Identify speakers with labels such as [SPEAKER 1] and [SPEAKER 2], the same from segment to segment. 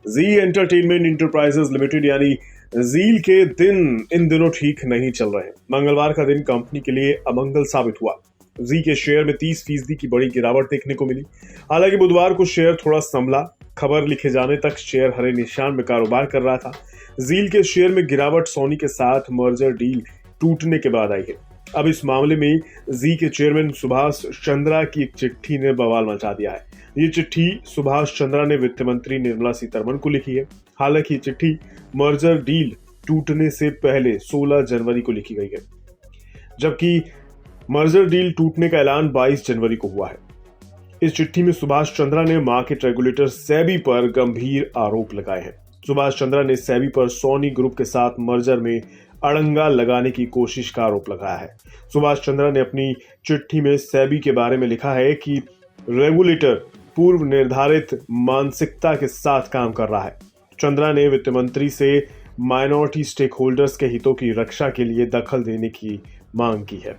[SPEAKER 1] जी entertainment enterprises limited यानी जील के दिन इन दिनों ठीक नहीं चल रहे हैं। मंगलवार का दिन कंपनी के लिए अमंगल साबित हुआ। जी के शेयर में 30% की बड़ी गिरावट देखने को मिली। हालांकि बुधवार को शेयर थोड़ा संभला। खबर लिखे जाने तक शेयर हरे निशान में कारोबार कर रहा था। जील के शेयर में गिरावट सोनी के साथ मर्जर डील टूटने के बाद आई है। अब इस मामले में जी के चेयरमैन सुभाष चंद्रा की एक चिट्ठी ने बवाल मचा दिया है। ये चिट्ठी सुभाष चंद्रा ने वित्त मंत्री निर्मला सीतारमण को लिखी है। हालांकि ये चिट्ठी मर्जर डील टूटने से पहले 16 जनवरी को लिखी गई है, जबकि मर्जर डील टूटने का ऐलान 22 जनवरी को हुआ है। इस चिट्ठी में सुभाष चंद्रा ने मार्केट रेगुलेटर सेबी पर गंभीर आरोप लगाए हैं। सुभाष चंद्रा ने सेबी पर सोनी ग्रुप के साथ मर्जर में अड़ंगा लगाने की कोशिश का आरोप लगाया है। सुभाष चंद्रा ने अपनी चिट्ठी में सेबी के बारे में लिखा है कि रेगुलेटर पूर्व निर्धारित मानसिकता के साथ काम कर रहा है। चंद्रा ने वित्त मंत्री से माइनॉरिटी स्टेक होल्डर्स के हितों की रक्षा के लिए दखल देने की मांग की है।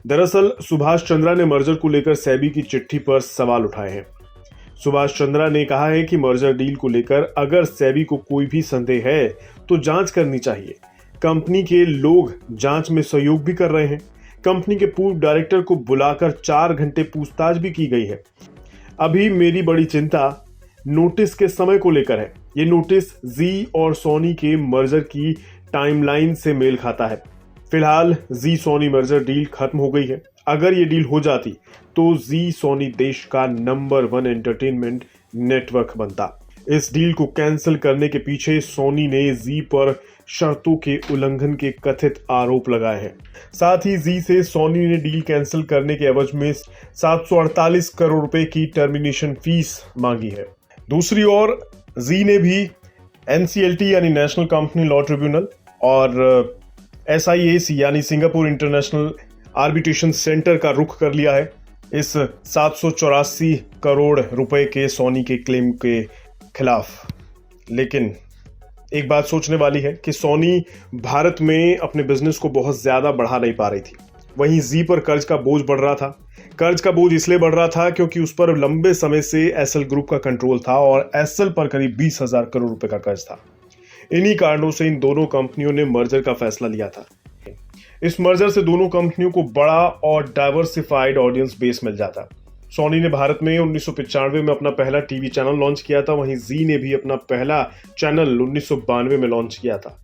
[SPEAKER 1] दरअसल सुभाष चंद्रा ने मर्जर को लेकर सेबी की चिट्ठी पर सवाल उठाए हैं। सुभाष चंद्रा ने कहा है कि मर्जर डील को लेकर अगर सेबी को कोई भी संदेह है तो जांच करनी चाहिए। कंपनी के लोग जांच में सहयोग भी कर रहे हैं। कंपनी के पूर्व डायरेक्टर को बुलाकर 4 घंटे पूछताछ भी की गई है। अभी मेरी बड़ी चिंता नोटिस के समय को लेकर है। ये नोटिस जी और सोनी के मर्जर की टाइमलाइन से मेल खाता है। फिलहाल जी सोनी मर्जर डील खत्म हो गई है। अगर ये डील हो जाती तो जी सोनी देश का नंबर 1 एंटरटेनमेंट नेटवर्क बनता। इस डील को कैंसिल करने के पीछे सोनी ने जी पर शर्तों के उल्लंघन के कथित आरोप लगाए हैं। साथ ही जी से सोनी ने डील कैंसिल करने के एवज में 748 करोड़ रुपए की टर्मिनेशन फीस मांगी है। दूसरी ओर जी ने भी एनसीएलटी यानी नेशनल कंपनी लॉ ट्रिब्यूनल और एसआईएसी यानी सिंगापुर इंटरनेशनल आर्बिट्रेशन सेंटर का रुख कर लिया है इस 784 करोड़ रुपए के सोनी के क्लेम के खिलाफ। लेकिन एक बात सोचने वाली है कि सोनी भारत में अपने बिजनेस को बहुत ज्यादा बढ़ा नहीं पा रही थी। वहीं जी पर कर्ज का बोझ बढ़ रहा था। कर्ज का बोझ इसलिए बढ़ रहा था क्योंकि उस पर लंबे समय से एसएल ग्रुप का कंट्रोल था और एसएल पर करीब 20,000 करोड़ रुपए का कर्ज था। इन्हीं कारणों से इन दोनों कंपनियों ने मर्जर का फैसला लिया था। इस मर्जर से दोनों कंपनियों को बड़ा और डाइवर्सिफाइड ऑडियंस बेस मिल जाता। सोनी ने भारत में 1995 में अपना पहला टीवी चैनल लॉन्च किया था। वहीं जी ने भी अपना पहला चैनल 1992 में लॉन्च किया था।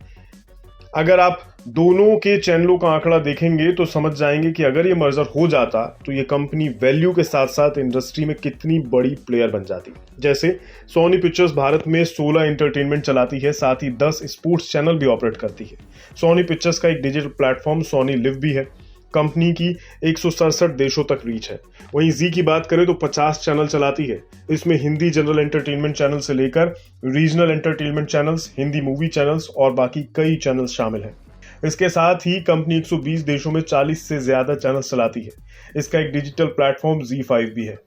[SPEAKER 1] अगर आप दोनों के चैनलों का आंकड़ा देखेंगे तो समझ जाएंगे कि अगर ये मर्जर हो जाता तो ये कंपनी वैल्यू के साथ साथ इंडस्ट्री में कितनी बड़ी प्लेयर बन जाती। जैसे सोनी पिक्चर्स भारत में 16 एंटरटेनमेंट चलाती है, साथ ही 10 स्पोर्ट्स चैनल भी ऑपरेट करती है। सोनी पिक्चर्स का एक डिजिटल प्लेटफॉर्म सोनी लिव भी है। कंपनी की 167 देशों तक रीच है। वहीं जी की बात करें तो 50 चैनल चलाती है। इसमें हिंदी जनरल एंटरटेनमेंट चैनल से लेकर regional entertainment channels, Hindi movie channels और बाकी कई चैनल्स शामिल हैं। इसके साथ ही कंपनी 120 देशों में 40 से ज्यादा चैनल चलाती है। इसका एक डिजिटल प्लेटफॉर्म ZEE5 भी है।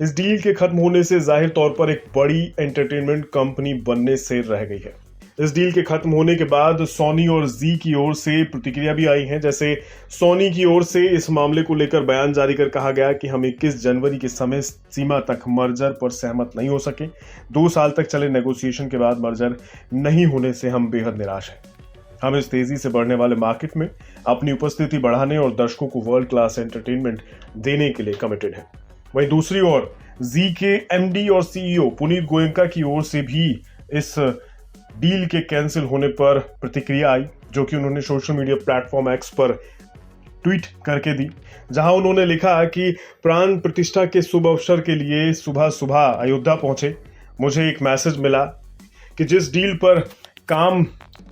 [SPEAKER 1] इस डील के खत्म होने से जाहिर तौर पर एक बड़ी एंटरटेनमेंट कंपनी बनने से रह गई है। इस डील के खत्म होने के बाद सोनी और जी की ओर से प्रतिक्रिया भी आई है। जैसे सोनी की ओर से इस मामले को लेकर बयान जारी कर कहा गया कि हम 21 जनवरी की समय सीमा तक मर्जर पर सहमत नहीं हो सके। 2 साल तक चले नेगोशिएशन के बाद मर्जर नहीं होने से हम बेहद निराश हैं। हम इस तेजी से बढ़ने वाले मार्केट में अपनी उपस्थिति बढ़ाने और दर्शकों को वर्ल्ड क्लास एंटरटेनमेंट देने के लिए कमिटेड हैं। वहीं दूसरी ओर जी के एमडी और सीईओ पुनीत गोयनका की ओर से भी इस डील के कैंसिल होने पर प्रतिक्रिया आई, जो कि उन्होंने सोशल मीडिया प्लेटफॉर्म एक्स पर ट्वीट करके दी, जहां उन्होंने लिखा कि प्राण प्रतिष्ठा के शुभ अवसर के लिए सुबह सुबह अयोध्या पहुंचे। मुझे एक मैसेज मिला कि जिस डील पर काम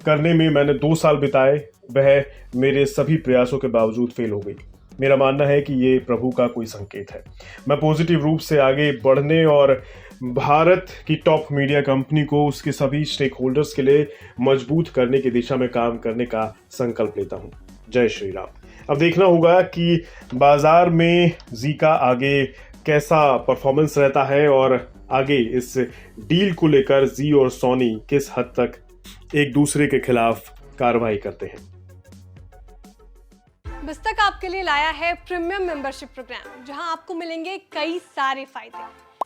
[SPEAKER 1] करने में मैंने 2 साल बिताए वह मेरे सभी प्रयासों के बावजूद फेल हो गई। मेरा मानना है कि ये प्रभु का कोई संकेत है। मैं पॉजिटिव रूप से आगे बढ़ने और भारत की टॉप मीडिया कंपनी को उसके सभी स्टेक होल्डर्स के लिए मजबूत करने की दिशा में काम करने का संकल्प लेता हूं। जय श्री राम। अब देखना होगा कि बाजार में जी का आगे कैसा परफॉर्मेंस रहता है और आगे इस डील को लेकर जी और सोनी किस हद तक एक दूसरे के खिलाफ कार्रवाई करते हैं।
[SPEAKER 2] बिस्तक आपके लिए लाया है प्रीमियम मेंबरशिप प्रोग्राम, जहां आपको मिलेंगे कई सारे फायदे,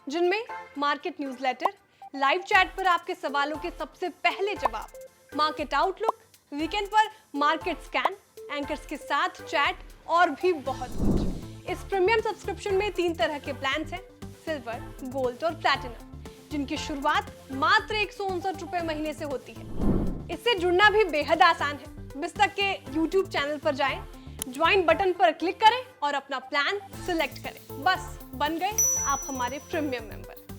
[SPEAKER 2] जिनमें मार्केट न्यूज़लेटर, लाइव चैट पर आपके सवालों के सबसे पहले जवाब, मार्केट आउटलुक, वीकेंड पर मार्केट स्कैन, एंकर्स के साथ चैट और भी बहुत कुछ। इस प्रीमियम सब्सक्रिप्शन में 3 तरह के प्लान्स हैं, सिल्वर, गोल्ड और प्लैटिनम, जिनकी शुरुआत मात्र 159 रुपए महीने से होती है। इससे जुड़ना भी बेहद आसान है। बिस्तक के YouTube चैनल पर जाएं, ज्वाइन बटन पर क्लिक करें और अपना प्लान सिलेक्ट करें। बस बन गए आप हमारे प्रीमियम मेंबर।